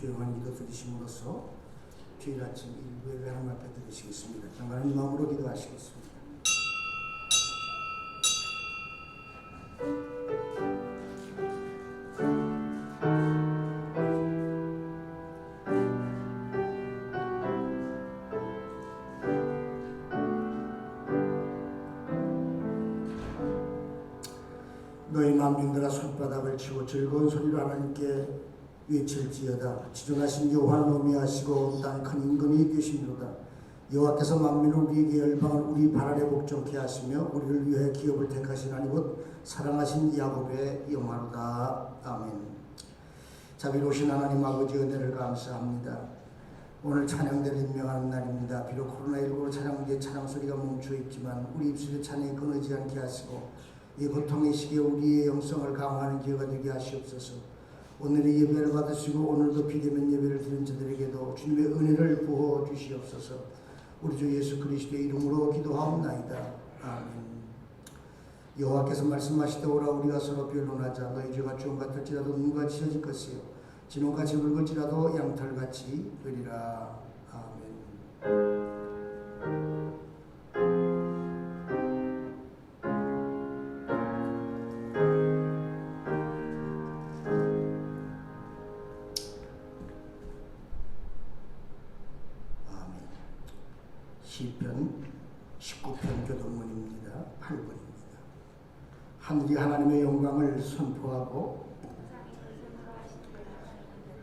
조용한 기도 드리심으로써 주일 아침 일부 예배 하나님 앞에 드리시겠습니다. 정말 마음으로 기도하시겠습니다. 너희 만민들아 손바닥을 치고 즐거운 소리로 하나님께 외칠지어다. 지존하신 여호와 노미하시고 땅 큰 임금이 되시니로다. 여호와께서 만민을 우리에게 열방을 우리 발 아래 복종케 하시며 우리를 위해 기업을 택하신 하나님 곧 사랑하신 야곱의 영화로다. 아멘. 자비로우신 하나님 아버지 은혜를 감사합니다. 오늘 찬양대를 임명하는 날입니다. 비록 코로나19로 찬양대의 찬양 소리가 멈춰 있지만 우리 입술의 찬양이 끊어지지 않게 하시고 이 고통의 시기에 우리의 영성을 강화하는 기회가 되게 하시옵소서. 오늘의 예배를 받으시고 오늘도 비대면 예배를 드린 자들에게도 주님의 은혜를 부어 주시옵소서. 우리 주 예수 그리스도의 이름으로 기도하옵나이다. 아멘. 여호와께서 말씀하시되 오라 우리가 서로 변론하자. 너희 죄가 주홍 같을지라도 눈같이 혀질 것이요 진홍같이 붉을지라도 양털같이 되리라. 아멘. 시편 19편 교독문입니다. 8번입니다. 하늘이 하나님의 영광을 선포하고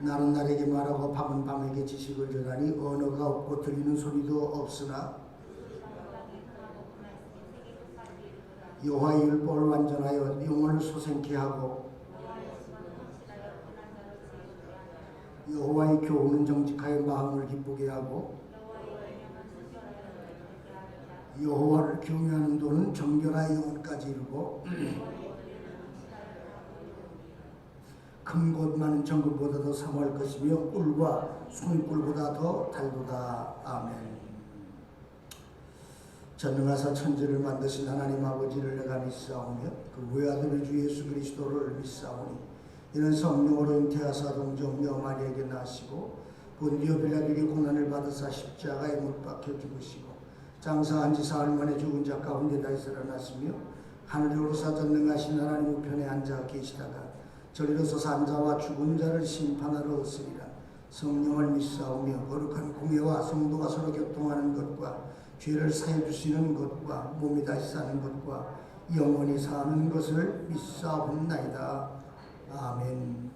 날은 날에게 말하고 밤은 밤에게 지식을 전하니 언어가 없고 들리는 소리도 없으나 여호와의 율법을 완전하여 영혼을 소생케 하고 여호와의 교훈은 정직하여 마음을 기쁘게 하고 여호와를 경외하는 도는 정결하여 영혼까지 이르고 큰 곳 많은 정금보다 더 사모할 것이며 꿀과 손꿀보다 더 달도다. 아멘. 전능하사 천지를 만드신 하나님 아버지를 내가 믿사오며 그 외아들의 주 예수 그리스도를 믿사오니 이는 성령으로 잉태하사 동정녀 마리아에게 나시고 본디오 빌라도에게 고난을 받으사 십자가에 못 박혀 죽으시고 장사한 지 사흘 만에 죽은 자 가운데 다시 살아났으며 하늘에 오르사 전능하신 하나님 우편에 앉아 계시다가 저리로서 산 자와 죽은 자를 심판하러 오시리라. 성령을 믿사오며 거룩한 공예와 성도가 서로 교통하는 것과 죄를 사해 주시는 것과 몸이 다시 사는 것과 영원히 사는 것을 믿사옵나이다. 아멘.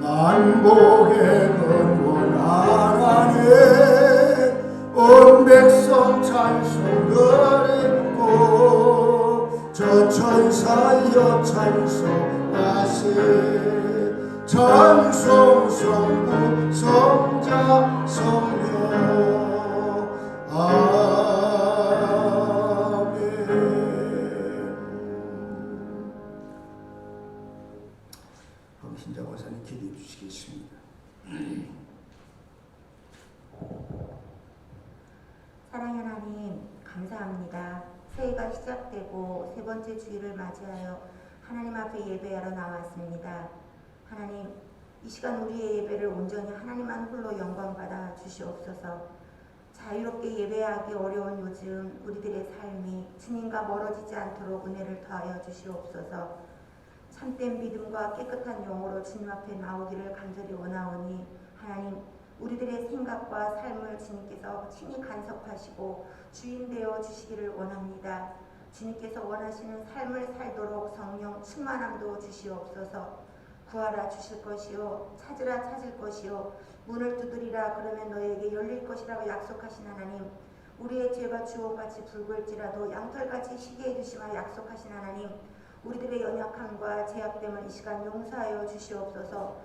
만복의 근원 하나님 온 백성 찬송 드리고 저 천사여 찬송하세 찬송 성부 성자 성령 아멘. 그럼 신자 권사님 기도해 주시겠습니다. 사랑의 하나님 감사합니다. 새해가 시작되고 세 번째 주일을 맞이하여 하나님 앞에 예배하러 나왔습니다. 하나님, 이 시간 우리의 예배를 온전히 하나님만 홀로 영광받아 주시옵소서. 자유롭게 예배하기 어려운 요즘 우리들의 삶이 주님과 멀어지지 않도록 은혜를 더하여 주시옵소서. 참된 믿음과 깨끗한 영으로 주님 앞에 나오기를 간절히 원하오니 하나님, 우리들의 생각과 삶을 주님께서 친히 간섭하시고 주인 되어 주시기를 원합니다. 주님께서 원하시는 삶을 살도록 성령 충만함도 주시옵소서. 구하라 주실 것이요 찾으라 찾을 것이요 문을 두드리라 그러면 너에게 열릴 것이라고 약속하신 하나님, 우리의 죄가 주홍같이 붉을지라도 양털같이 희게 해주시마 약속하신 하나님, 우리들의 연약함과 제약됨을 이 시간 용서하여 주시옵소서.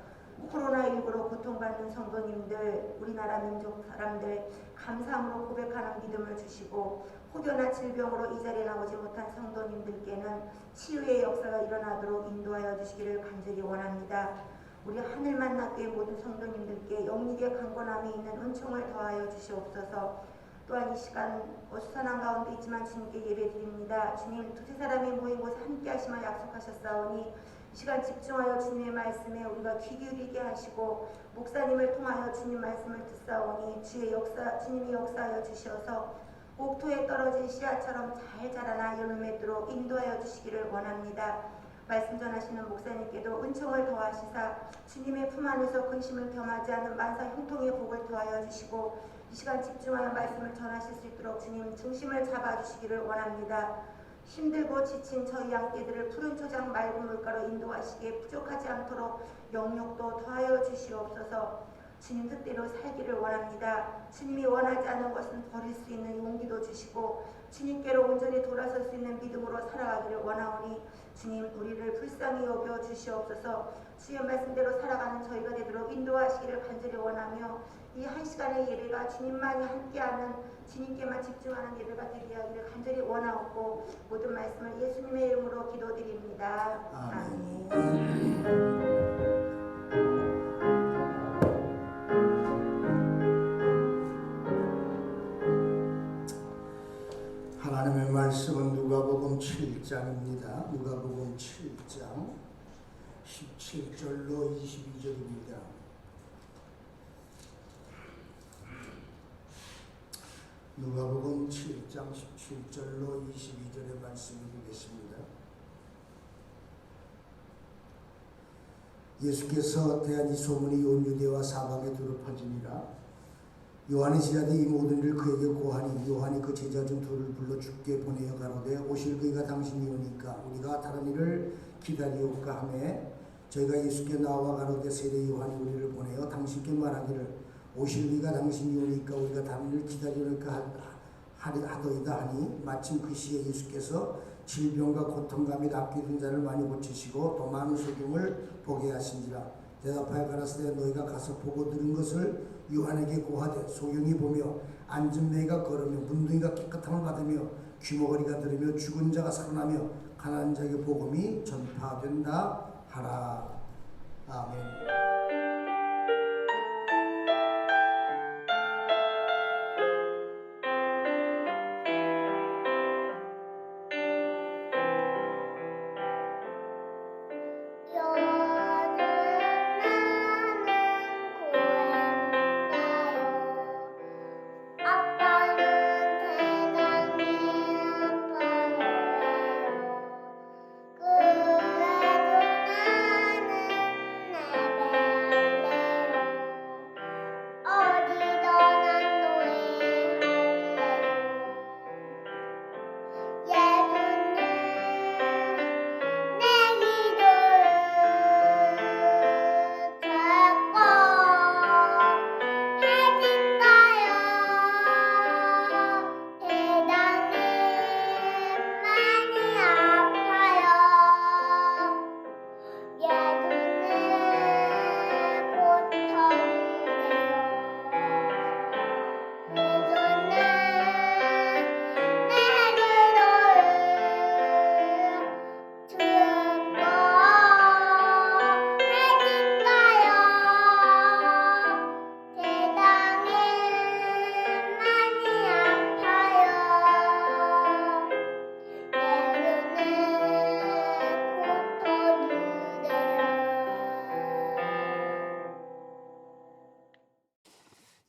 코로나19로 고통받는 성도님들, 우리나라 민족 사람들 감사함으로 고백하는 믿음을 주시고 혹여나 질병으로 이 자리에 나오지 못한 성도님들께는 치유의 역사가 일어나도록 인도하여 주시기를 간절히 원합니다. 우리 하늘 만나교회 모든 성도님들께 영육의 강건함이 있는 은총을 더하여 주시옵소서. 또한 이 시간 어수선한 가운데 있지만 주님께 예배드립니다. 주님, 두세 사람이 모인 곳에 함께 하시며 약속하셨사오니 이 시간 집중하여 주님의 말씀에 우리가 귀 기울이게 하시고 목사님을 통하여 주님 말씀을 듣사오니 주님이 역사하여 주셔서 옥토에 떨어진 씨앗처럼 잘 자라나 열매 맺도록 인도하여 주시기를 원합니다. 말씀 전하시는 목사님께도 은총을 더하시사 주님의 품 안에서 근심을 겸하지 않은 만사 형통의 복을 더하여 주시고 이 시간 집중하여 말씀을 전하실 수 있도록 주님 중심을 잡아주시기를 원합니다. 힘들고 지친 저희 양떼들을 푸른 초장 맑은 물가로 인도하시기에 부족하지 않도록 영육도 더하여 주시옵소서. 주님 뜻대로 살기를 원합니다. 주님이 원하지 않는 것은 버릴 수 있는 용기도 주시고 주님께로 온전히 돌아설 수 있는 믿음으로 살아가기를 원하오니 주님 우리를 불쌍히 여겨 주시옵소서. 주의 말씀대로 살아가는 저희가 되도록 인도하시기를 간절히 원하며 이 한 시간의 예배가 주님만이 함께하는 주님께만 집중하는 예배가 되게 하기를 간절히 원하옵고 모든 말씀을 예수님의 이름으로 기도드립니다. 아멘. 하나님의 말씀은 누가복음 7장입니다. 누가복음 7장 17절로 22절입니다. 누가복음 7장 17절로 22절의 말씀을 보겠습니다. 예수께서 대한 이 소문이 온 유대와 사방에 두루 퍼지니라. 요한의 제자들이 이 모든 일을 그에게 고하니 요한이 그 제자 중 둘을 불러 주께 보내어 가로되 오실 그이가 당신이 오니까 우리가 다른 일을 기다리올까 하매 저희가 예수께 나와 가로되 세례 요한이 우리를 보내어 당신께 말하기를 오실 그이가 당신이 오니까 우리가 다른 일을 기다리올까 하더이다 하니 마침 그 시에 예수께서 질병과 고통감이 납기든 자를 많이 고치시고 또 많은 소경을 보게 하신지라. 대답하여 가라사대 너희가 가서 보고 들은 것을 요한에게 고하되 소경이 보며 앉은 매가 걸으며 문둥이가 깨끗함을 받으며 귀머거리가 들으며 죽은 자가 살아나며 가난한 자에게 복음이 전파된다 하라. 아멘.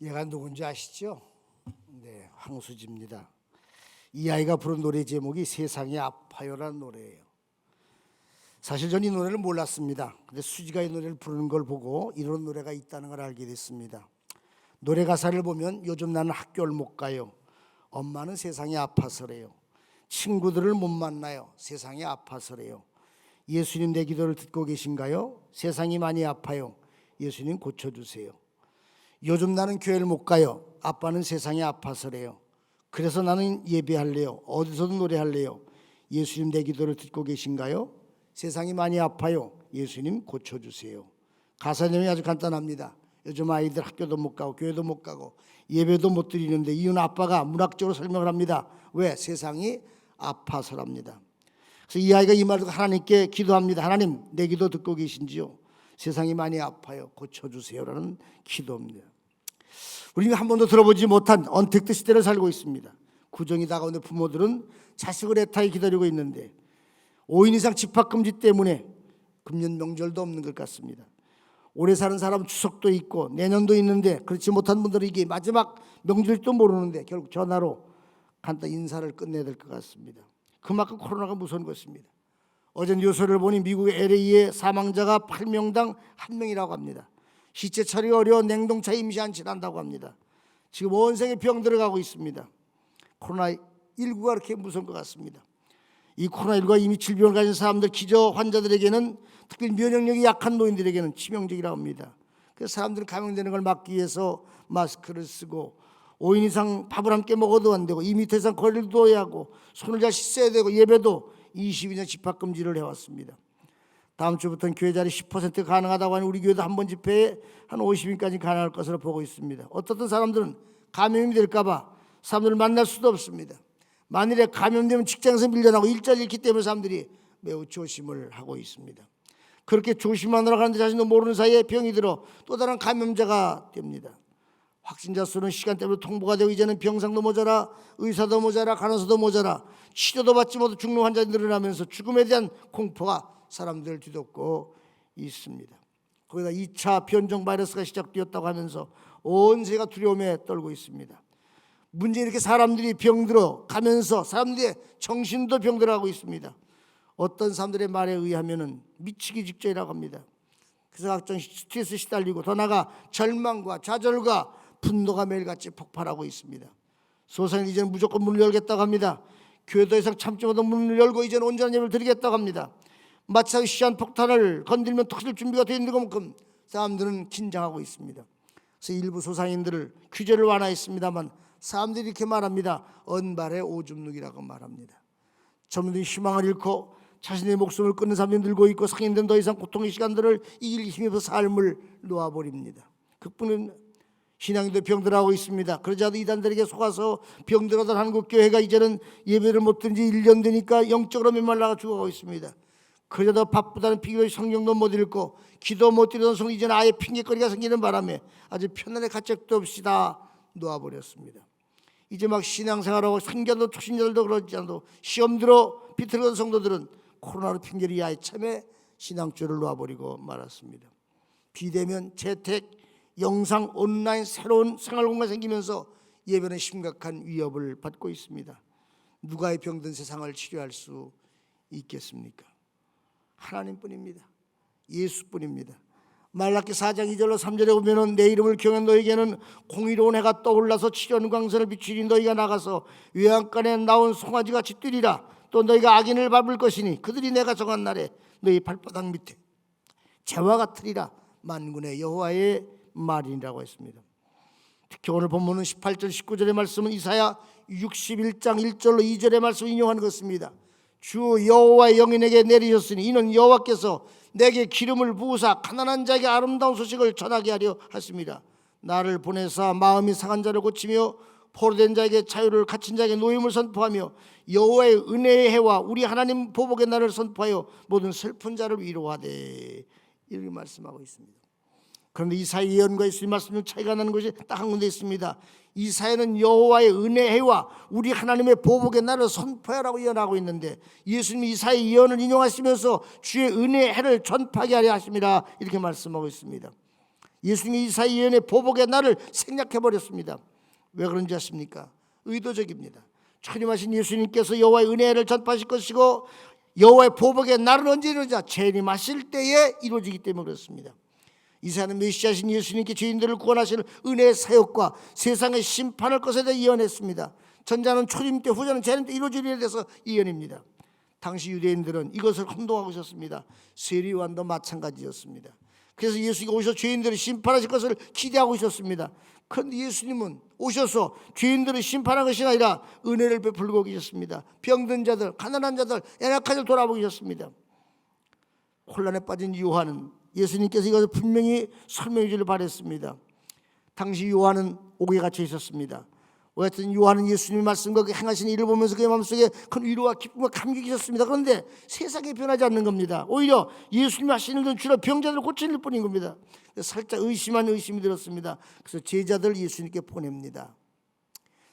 얘가 누군지 아시죠? 네, 황수지입니다. 이 아이가 부른 노래 제목이 세상이 아파요라는 노래예요. 사실 전 이 노래를 몰랐습니다. 근데 수지가 이 노래를 부르는 걸 보고 이런 노래가 있다는 걸 알게 됐습니다. 노래 가사를 보면 요즘 나는 학교를 못 가요. 엄마는 세상이 아파서래요. 친구들을 못 만나요. 세상이 아파서래요. 예수님 내 기도를 듣고 계신가요? 세상이 많이 아파요. 예수님 고쳐주세요. 요즘 나는 교회를 못 가요. 아빠는 세상이 아파서래요. 그래서 나는 예배할래요. 어디서도 노래할래요. 예수님 내 기도를 듣고 계신가요? 세상이 많이 아파요. 예수님 고쳐주세요. 가사 내용이 아주 간단합니다. 요즘 아이들 학교도 못 가고 교회도 못 가고 예배도 못 드리는데 이유는 아빠가 문학적으로 설명을 합니다. 왜? 세상이 아파서랍니다. 그래서 이 아이가 이 말을 듣고 하나님께 기도합니다. 하나님 내 기도 듣고 계신지요? 세상이 많이 아파요. 고쳐주세요라는 기도입니다. 우리가 한 번도 들어보지 못한 언택트 시대를 살고 있습니다. 구정이 다가오는데 부모들은 자식을 애타게 기다리고 있는데 5인 이상 집합금지 때문에 금년 명절도 없는 것 같습니다. 올해 사는 사람 추석도 있고 내년도 있는데 그렇지 못한 분들은 이게 마지막 명절도 모르는데 결국 전화로 간단히 인사를 끝내야 될 것 같습니다. 그만큼 코로나가 무서운 것입니다. 어제 뉴스를 보니 미국의 LA의 사망자가 8명당 1명이라고 합니다. 시체 처리가 어려워 냉동차 임시 안치를 한다고 합니다. 지금 온 세계 병 들어가고 있습니다. 코로나19가 그렇게 무서운 것 같습니다. 이 코로나19가 이미 질병을 가진 사람들, 기저 환자들에게는 특히 면역력이 약한 노인들에게는 치명적이라고 합니다. 그래서 사람들은 감염되는 걸 막기 위해서 마스크를 쓰고 5인 이상 밥을 함께 먹어도 안 되고 2m 이상 거리를 둬야 하고 손을 잘 씻어야 되고 예배도 22년 집합금지를 해왔습니다. 다음 주부터는 교회 자리 10% 가능하다고 하니 우리 교회도 한 번 집회에 한 50인까지 가능할 것으로 보고 있습니다. 어떻든 사람들은 감염이 될까 봐 사람들을 만날 수도 없습니다. 만일에 감염되면 직장에서 밀려나고 일자리 잃기 때문에 사람들이 매우 조심을 하고 있습니다. 그렇게 조심하느라 가는데 자신도 모르는 사이에 병이 들어 또 다른 감염자가 됩니다. 확진자 수는 시간 때문에 통보가 되고 이제는 병상도 모자라 의사도 모자라 간호사도 모자라 치료도 받지 못해 죽는 환자들이 늘어나면서 죽음에 대한 공포가 사람들을 뒤덮고 있습니다. 거기다 2차 변종 바이러스가 시작되었다고 하면서 온 세계가 두려움에 떨고 있습니다. 문제는 이렇게 사람들이 병들어 가면서 사람들의 정신도 병들어가고 있습니다. 어떤 사람들의 말에 의하면 미치기 직전이라고 합니다. 그래서 각종 스트레스 시달리고 더 나아가 절망과 좌절과 분노가 매일같이 폭발하고 있습니다. 소상이 이제는 무조건 문을 열겠다고 합니다. 교회도 이상 참지 못한 문을 열고 이제는 온전한 예배를 드리겠다고 합니다. 마치 시한폭탄을 건들면 터질 준비가 되어 있는 것만큼 사람들은 긴장하고 있습니다. 그래서 일부 소상인들을 규제를 완화했습니다만 사람들이 이렇게 말합니다. 언발의 오줌누기라고 말합니다. 젊은이들이 희망을 잃고 자신의 목숨을 끊는 사람들이 늘고 있고 상인들은 더 이상 고통의 시간들을 이길 힘이 없어 삶을 놓아버립니다. 그뿐은 신앙인도 병들어하고 있습니다. 그러자도 이단들에게 속아서 병들어던 한국교회가 이제는 예배를 못 드린 지 1년 되니까 영적으로 메말라가 죽어가고 있습니다. 그러자도 바쁘다는 핑계로 성경도 못 읽고 기도 못 드리던 성도 이제는 아예 핑계거리가 생기는 바람에 아주 편안의 가책도 없이 다 놓아버렸습니다. 이제 막 신앙생활하고 생겨도 초신자들도 그렇지 않아도 시험 들어 비틀던 성도들은 코로나로 핑계를 아예 참에 신앙줄을 놓아버리고 말았습니다. 비대면, 재택, 영상, 온라인 새로운 생활공간이 생기면서 예배는 심각한 위협을 받고 있습니다. 누가 이 병든 세상을 치료할 수 있겠습니까? 하나님뿐입니다. 예수뿐입니다. 말라기 4장 2절로 3절에 보면은 내 이름을 경한 너에게는 공의로운 해가 떠올라서 치료하는 광선을 비추니 너희가 나가서 외양간에 나온 송아지같이 뛰리라. 또 너희가 악인을 밟을 것이니 그들이 내가 정한 날에 너희 발바닥 밑에 재와 같으리라. 만군의 여호와의 말이라고 했습니다. 특히 오늘 본문은 18절 19절의 말씀은 이사야 61장 1절로 2절의 말씀을 인용하는 것입니다. 주 여호와의 영이 내게 내리셨으니 이는 여호와께서 내게 기름을 부으사 가난한 자에게 아름다운 소식을 전하게 하려 하십니다. 나를 보내사 마음이 상한 자를 고치며 포로된 자에게 자유를 갇힌 자에게 노임을 선포하며 여호와의 은혜의 해와 우리 하나님 보복의 날을 선포하여 모든 슬픈 자를 위로하되 이렇게 말씀하고 있습니다. 그런데 이사야 예언과 예수님 말씀 중 차이가 나는 것이 딱 한 군데 있습니다. 이사야는 여호와의 은혜해와 우리 하나님의 보복의 날을 선포하라고 예언하고 있는데 예수님이 이사야 예언을 인용하시면서 주의 은혜해를 전파하게 하려 하십니다. 이렇게 말씀하고 있습니다. 예수님이 이사야 예언의 보복의 날을 생략해버렸습니다. 왜 그런지 아십니까? 의도적입니다. 초림하신 예수님께서 여호와의 은혜를 전파하실 것이고 여호와의 보복의 날은 언제 이루어지냐? 재림하실 때에 이루어지기 때문에 그렇습니다. 이사야는 메시아신 예수님께 죄인들을 구원하실 은혜의 사역과 세상의 심판할 것에 대해 예언했습니다. 전자는 초림 때 후자는 재림 때 이루어지리에 대해서 예언입니다. 당시 유대인들은 이것을 혼동하고 있었습니다. 세리요한도 마찬가지였습니다. 그래서 예수님이 오셔서 죄인들을 심판하실 것을 기대하고 있었습니다. 그런데 예수님은 오셔서 죄인들을 심판한 것이 아니라 은혜를 베풀고 계셨습니다. 병든 자들, 가난한 자들, 연약한 자들 돌아보고 계셨습니다. 혼란에 빠진 요한은 예수님께서 이것을 분명히 설명해 주기를 바랬습니다. 당시 요한은 옥에 갇혀 있었습니다. 어쨌든 요한은 예수님의 말씀과 그 행하신 일을 보면서 그의 마음속에 큰 위로와 기쁨과 감격이 있었습니다. 그런데 세상이 변하지 않는 겁니다. 오히려 예수님이 하시는 건 주로 병자들을 고치는 뿐인 겁니다. 살짝 의심이 들었습니다. 그래서 제자들 예수님께 보냅니다.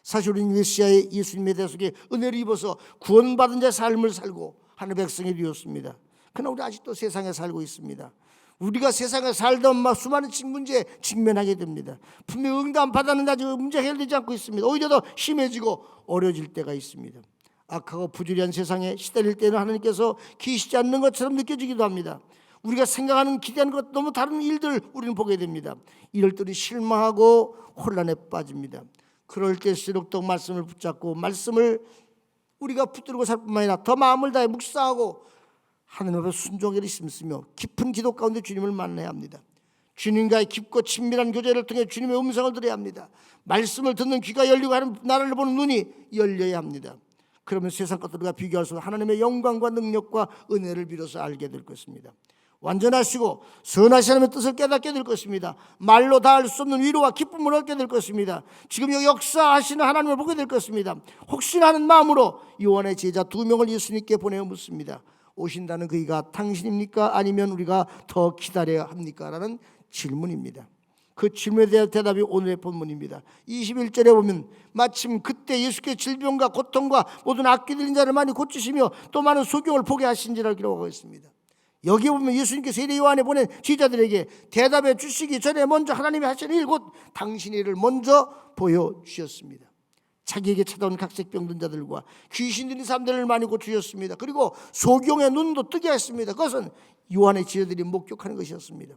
사실 우리는 메시아의 예수님에 대해서 은혜를 입어서 구원받은 자의 삶을 살고 하나님의 백성이 되었습니다. 그러나 우리 아직도 세상에 살고 있습니다. 우리가 세상에 살던 수많은 문제에 직면하게 됩니다. 분명히 응답 받았는데 아직 문제가 해결되지 않고 있습니다. 오히려 더 심해지고 어려워질 때가 있습니다. 악하고 부조리한 세상에 시달릴 때는 하나님께서 계시지 않는 것처럼 느껴지기도 합니다. 우리가 생각하는 기대하는 것 너무 다른 일들 우리는 보게 됩니다. 이럴 때 실망하고 혼란에 빠집니다. 그럴 때일수록 더 말씀을 붙잡고 말씀을 우리가 붙들고 살 뿐만 아니라 더 마음을 다해 묵상하고 하나님 앞에 순종을 심으며 깊은 기도 가운데 주님을 만나야 합니다. 주님과의 깊고 친밀한 교제를 통해 주님의 음성을 들어야 합니다. 말씀을 듣는 귀가 열리고 하는 나를 보는 눈이 열려야 합니다. 그러면 세상 것들과 비교할 수 없는 하나님의 영광과 능력과 은혜를 비로소 알게 될 것입니다. 완전하시고 선하신 하나님의 뜻을 깨닫게 될 것입니다. 말로 다 할 수 없는 위로와 기쁨을 얻게 될 것입니다. 지금 여기 역사하시는 하나님을 보게 될 것입니다. 혹시나 하는 마음으로 요한의 제자 2명을 예수님께 보내어 묻습니다. 오신다는 그이가 당신입니까? 아니면 우리가 더 기다려야 합니까? 라는 질문입니다. 그 질문에 대한 대답이 오늘의 본문입니다. 21절에 보면 마침 그때 예수께서 질병과 고통과 모든 악기 들린 자를 많이 고치시며 또 많은 소경을 보게 하신지라고 기록하고 있습니다. 여기에 보면 예수님께서 세례 요한에 보낸 제자들에게 대답해 주시기 전에 먼저 하나님이 하시는 일 곧 당신의 일을 먼저 보여주셨습니다. 자기에게 찾아온 각색 병든 자들과 귀신 들린 사람들을 많이 고치셨습니다. 그리고 소경의 눈도 뜨게 했습니다. 그것은 요한의 제자들이 목격하는 것이었습니다.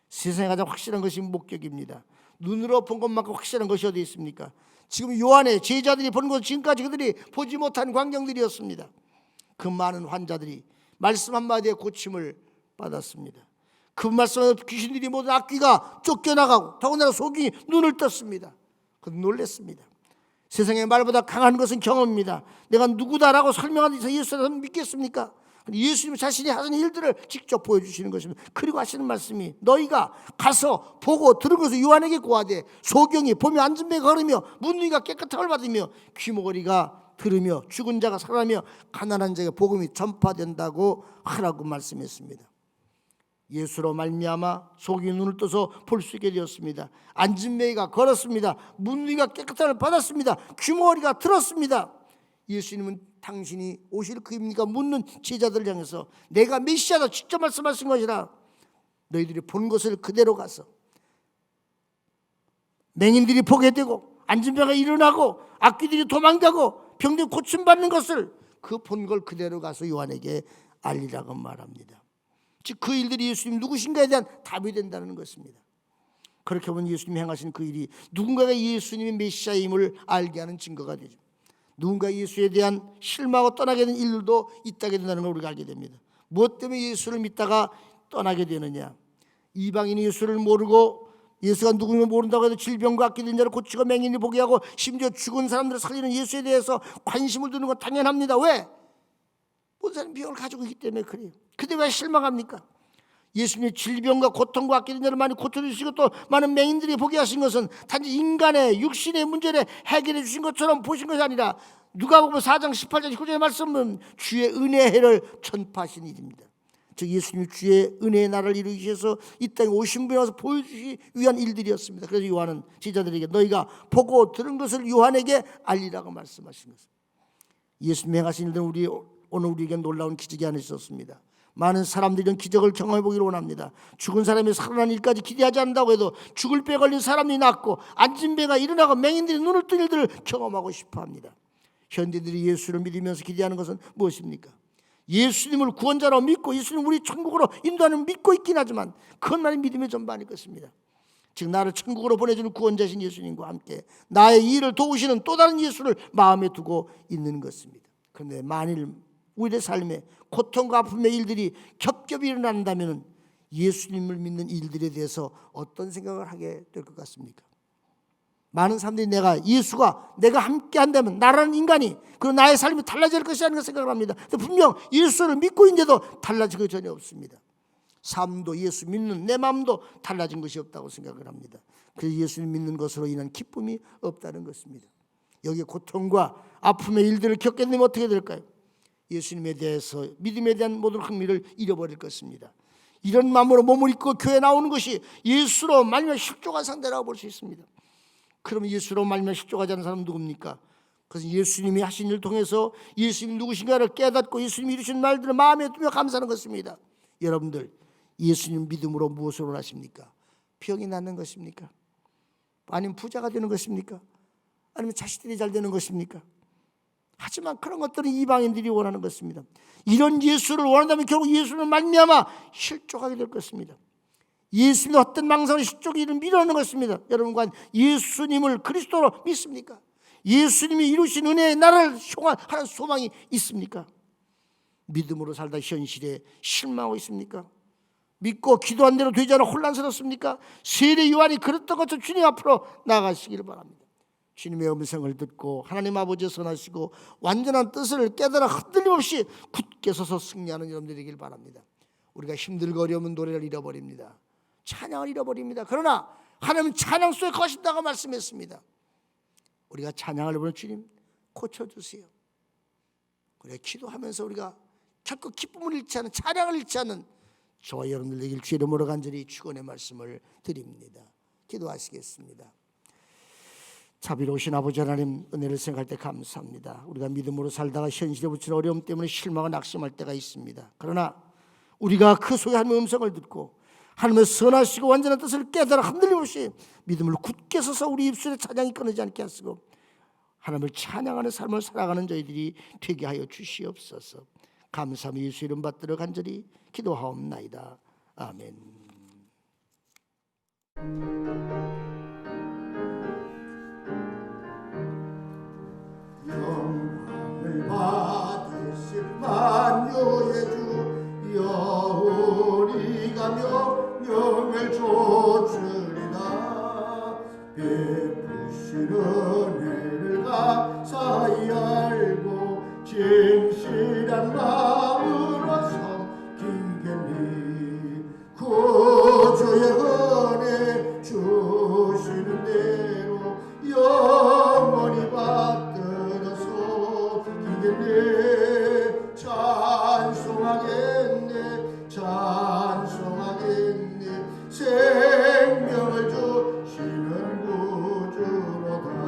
세상에 가장 확실한 것이 목격입니다. 눈으로 본 것만큼 확실한 것이 어디 있습니까? 지금 요한의 제자들이 본 것 지금까지 그들이 보지 못한 광경들이었습니다. 그 많은 환자들이 말씀 한마디에 고침을 받았습니다. 그 말씀에 귀신들이 모든 악귀가 쫓겨나가고 더군다나 속이 눈을 떴습니다. 그들 놀랐습니다. 세상의 말보다 강한 것은 경험입니다. 내가 누구다라고 설명하면서 예수를 믿겠습니까? 예수님 자신이 하신 일들을 직접 보여주시는 것입니다. 그리고 하시는 말씀이 너희가 가서 보고 들은 것을 요한에게 고하되 소경이 보며 앉은 배 걸으며 문둥이가 깨끗함을 받으며 귀머거리가 들으며 죽은 자가 살아나며 가난한 자에게 복음이 전파된다고 하라고 말씀했습니다. 예수로 말미암아 속이 눈을 떠서 볼 수 있게 되었습니다. 앉은 매가 걸었습니다. 문둥이가 깨끗함을 받았습니다. 귀머거리가 들었습니다. 예수님은 당신이 오실 그입니까? 묻는 제자들을 향해서 내가 메시아다 직접 말씀하신 것이라 너희들이 본 것을 그대로 가서 맹인들이 보게 되고 앉은 배가 일어나고 악귀들이 도망가고 병들이 고침받는 것을 그 본 걸 그대로 가서 요한에게 알리라고 말합니다. 즉 그 일들이 예수님 누구신가에 대한 답이 된다는 것입니다. 그렇게 보면 예수님이 행하신 그 일이 누군가가 예수님이 메시아임을 알게 하는 증거가 되죠. 누군가 예수에 대한 실망하고 떠나게 된 일들도 있다게 된다는 걸 우리가 알게 됩니다. 무엇 때문에 예수를 믿다가 떠나게 되느냐? 이방인이 예수를 모르고 예수가 누구인지 모른다고 해도 질병과 악기 들린 자를 고치고 맹인이 보게 하고 심지어 죽은 사람들을 살리는 예수에 대해서 관심을 두는 건 당연합니다. 왜? 모든 사람이 병을 가지고 있기 때문에 그래요. 근데 왜 실망합니까? 예수님의 질병과 고통과 악기 들린 자를 많이 고쳐주시고 또 많은 맹인들이 보게 하신 것은 단지 인간의 육신의 문제를 해결해 주신 것처럼 보신 것이 아니라 누가복음 4장 18절 19절의 말씀은 주의 은혜를 전파하신 일입니다. 즉 예수님이 주의 은혜의 나라를 이루기 위해서 이 땅에 오신 분이 와서 보여주기 위한 일들이었습니다. 그래서 요한은 제자들에게 너희가 보고 들은 것을 요한에게 알리라고 말씀하신 것입니다. 예수님이 행하신 일들은 오늘 우리에게 놀라운 기적이 하나 있었습니다. 많은 사람들이 이런 기적을 경험해 보기를 원합니다. 죽은 사람이 살아난 일까지 기대하지 않는다고 해도 죽을 배 걸린 사람이 낫고 앉은 배가 일어나고 맹인들이 눈을 뜬 일들을 경험하고 싶어합니다. 현대들이 예수를 믿으면서 기대하는 것은 무엇입니까? 예수님을 구원자로 믿고 예수님 우리 천국으로 인도하는 믿고 있긴 하지만 그것만이 믿음의 전반일 것입니다. 즉 나를 천국으로 보내주는 구원자신 예수님과 함께 나의 일을 도우시는 또 다른 예수를 마음에 두고 있는 것입니다. 그런데 만일 우리의 삶에 고통과 아픔의 일들이 겹겹이 일어난다면 예수님을 믿는 일들에 대해서 어떤 생각을 하게 될 것 같습니까? 많은 사람들이 내가 함께 한다면 나라는 인간이 그리고 나의 삶이 달라질 것이라는 걸 생각을 합니다. 분명 예수를 믿고 있는데도 달라진 것 전혀 없습니다. 삶도 예수 믿는 내 마음도 달라진 것이 없다고 생각을 합니다. 그래서 예수를 믿는 것으로 인한 기쁨이 없다는 것입니다. 여기 고통과 아픔의 일들을 겪게 되면 어떻게 될까요? 예수님에 대해서 믿음에 대한 모든 흥미를 잃어버릴 것입니다. 이런 마음으로 몸을 입고 교회 나오는 것이 예수로 말미암아 십조가 상대라고 볼 수 있습니다. 그러면 예수로 말미암아 십조가지 않은 사람은 누굽니까? 그것은 예수님이 하신 일을 통해서 예수님이 누구신가를 깨닫고 예수님이 이루신 말들을 마음에 두며 감사하는 것입니다. 여러분들, 예수님 믿음으로 무엇을 원하십니까? 병이 낫는 것입니까? 아니면 부자가 되는 것입니까? 아니면 자식들이 잘 되는 것입니까? 하지만 그런 것들은 이방인들이 원하는 것입니다. 이런 예수를 원한다면 결국 예수를 말미암아 실족하게 될 것입니다. 예수님의 어떤 망상을 실족이를 밀어넣는 것입니다. 여러분과 예수님을 그리스도로 믿습니까? 예수님이 이루신 은혜의 나라를 향한 소망이 있습니까? 믿음으로 살다 현실에 실망하고 있습니까? 믿고 기도한 대로 되지 않아 혼란스럽습니까? 세례 요한이 그랬던 것처럼 주님 앞으로 나아가시기를 바랍니다. 주님의 음성을 듣고 하나님 아버지의 선하시고 완전한 뜻을 깨달아 흔들림 없이 굳게 서서 승리하는 여러분들이 되길 바랍니다. 우리가 힘들고 어려우면 노래를 잃어버립니다. 찬양을 잃어버립니다. 그러나 하나님은 찬양 속에 거신다고 말씀했습니다. 우리가 찬양을 부르는 주님 고쳐주세요. 그래 기도하면서 우리가 결코 기쁨을 잃지 않은 찬양을 잃지 않는 저와 여러분들 되길 주의 이름으로 간절히 축원의 말씀을 드립니다. 기도하시겠습니다. 자비로우신 아버지 하나님, 은혜를 생각할 때 감사합니다. 우리가 믿음으로 살다가 현실에 부딪히는 어려움 때문에 실망과 낙심할 때가 있습니다. 그러나 우리가 그 속에 하나님의 음성을 듣고 하나님의 선하시고 완전한 뜻을 깨달아 흔들림 없이 믿음을 굳게 서서 우리 입술에 찬양이 끊이지 않게 하시고 하나님을 찬양하는 삶을 살아가는 저희들이 되게 하여 주시옵소서. 감사하며 예수 이름 받들어 간절히 기도하옵나이다. 아멘. 영광을 받으실 만유의 주 여호리가 명령을 좇으리다. 베푸신 은혜를 감사히 알고 진실한 마음으로 섬기겠니. 구주의 은혜 주시는 대로 영원히 받들어 섬기겠네. 찬송하겠네 찬송하겠네. 생명을 주시는 구주로다.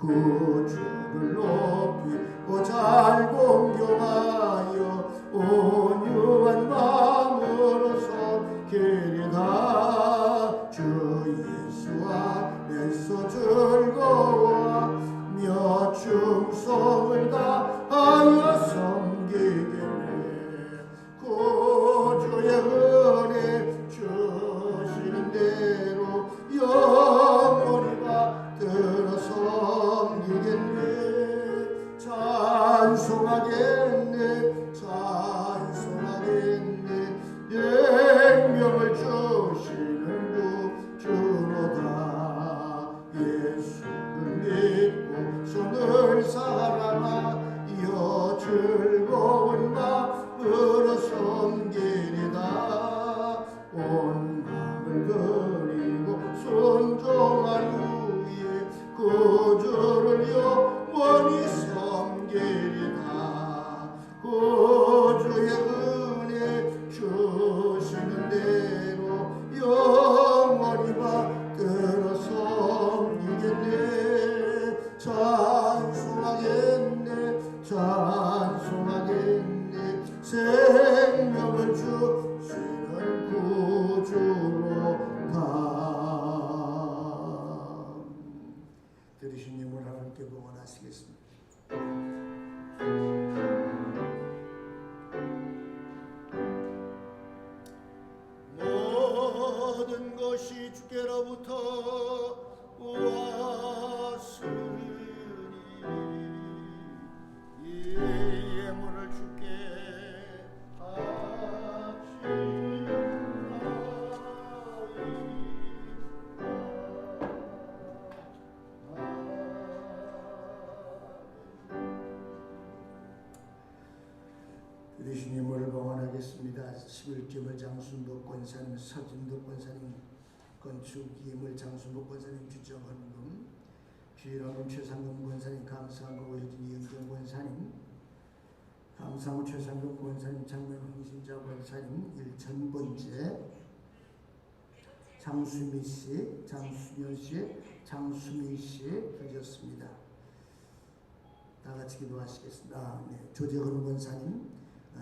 구주를 높이고 잘 공경하여 온유한 마음으로 섬기리다. 주 예수 안에서 즐거워하며 충성을 다하여 섬기겠네. 구주의 은혜 주시는 대로 영원히 받들어 섬기겠네. 찬송하겠네 찬송하겠네. 생명을 주시는 구주로다. 예수를 믿고 손을 사랑하여 즐거운 마음으로 섬기리다. 온 마음을 드리고 순종한 후에 구주를 영원히 섬기리다. 구주의 은혜 주시는 대로 영원히 받들어 섬기겠네. 찬송하겠네 찬송하겠네. 생명을 주시는 구주로다. 들으신 예물 하나님께 봉헌하시겠습니다. 모든 것이 주께로부터 왔으니 이 예물을 주께 드리신 예물을 봉헌하겠습니다. 11개월 장순복 권사님, 서진덕 권사님, 건축 예물 장순복 권사님 주정헌금, 주일왕님 최상금 권사님, 감사하고 오혜진이 영경 권사님, 감사하고 최상금 권사님, 장면 흥신자 권사님, 1000번째 장수미씨, 장수연씨, 장수민씨 계셨습니다. 다같이 기도하시겠습니다. 네. 조재근 권사님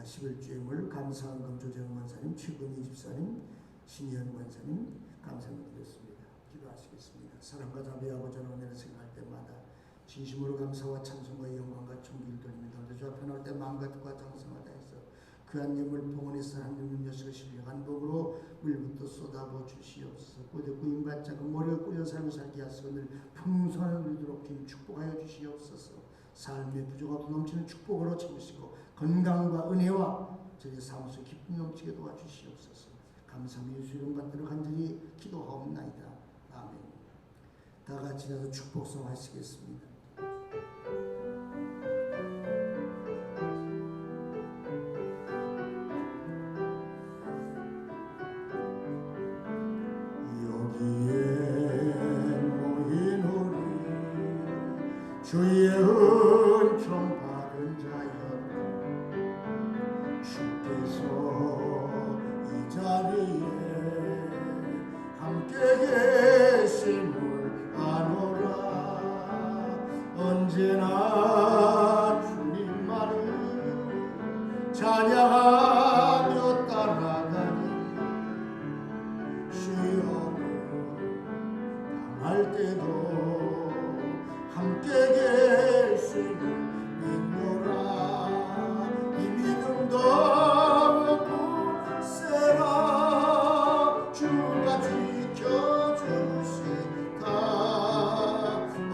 11주의 물, 감사한금 조재근 권사님, 최근희 집사님, 신희연 권사님 감사를 드렸습니다. 기도하시겠습니다. 사랑과 자비하고 전원을 생각할 때마다 진심으로 감사와 찬송과 영광과 존귀를 돌립니다. 주 앞에 나올 때 마음과 뜻과 정성을 다해서 그한 예물 봉헌에서 하느님 여식을 신령한 복으로 물부터 쏟아부어 주시옵소서. 고대 구인받자 그 머리를 꾸려 삶을 살게 하시고 늘 풍성을 누리도록 주님 축복하여 주시옵소서. 삶의 부족 없이 넘치는 축복으로 채우시고 건강과 은혜와 저희 사무소 기쁨 넘치게 도와주시옵소서. 감사하며 예수 이름 받들어 간절히 기도하옵나이다. 아멘. 다 같이 나서 축복성 하시겠습니다. 주의 은총 받은 자여 주께서 이 자리에 함께 계심을 아노라. 언제나 주님만을 찬양하며 따라가니 시험을 당할 때도 함께 계심을 믿노라. 이 믿음도 굳세라. 주가 지켜주시다.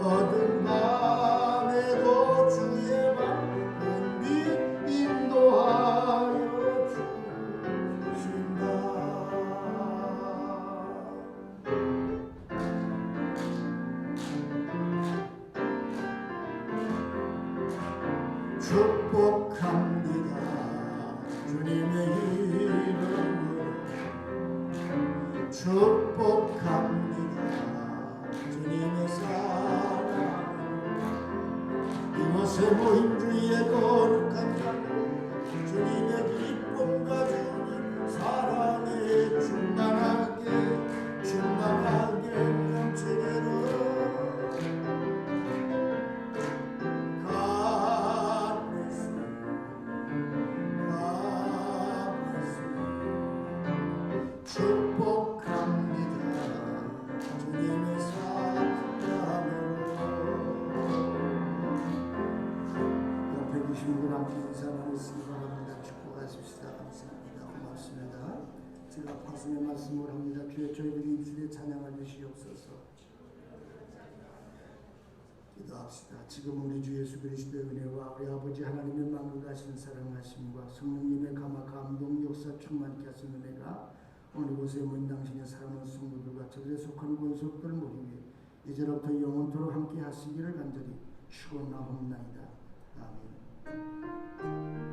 어두운 밤에도 주의 밝은 빛 인도하여 주신다. 축복합니다. 주님의 이름으로 축복합니다. 주님의 사랑으로 이곳에 모인 주의 거룩한 자들 주님의 기쁨과 주님 사랑에 충만하게 넘치기를 축복합니다. 주님의 사랑으로. 옆에 계신 분 함께 인사 나누시기 바랍니다. 축복하십시다. 감사합니다. 고맙습니다. 제가 파송의 말씀을 합니다. 주여 저희들이 입술에 찬양을 주시옵소서. 기도합시다. 지금 우리 주 예수 그리스도의 은혜와 우리 아버지 하나님의 만국하신 사랑하심과 성령님의 감화 감동 역사 충만케 하신 은혜가 오늘 곳에 모인 당신의 사랑하는 성도들과 저들에 속한 권속들 모임에 이제로부터 영원토록 함께 하시기를 간절히 축원하옵나이다. 아멘.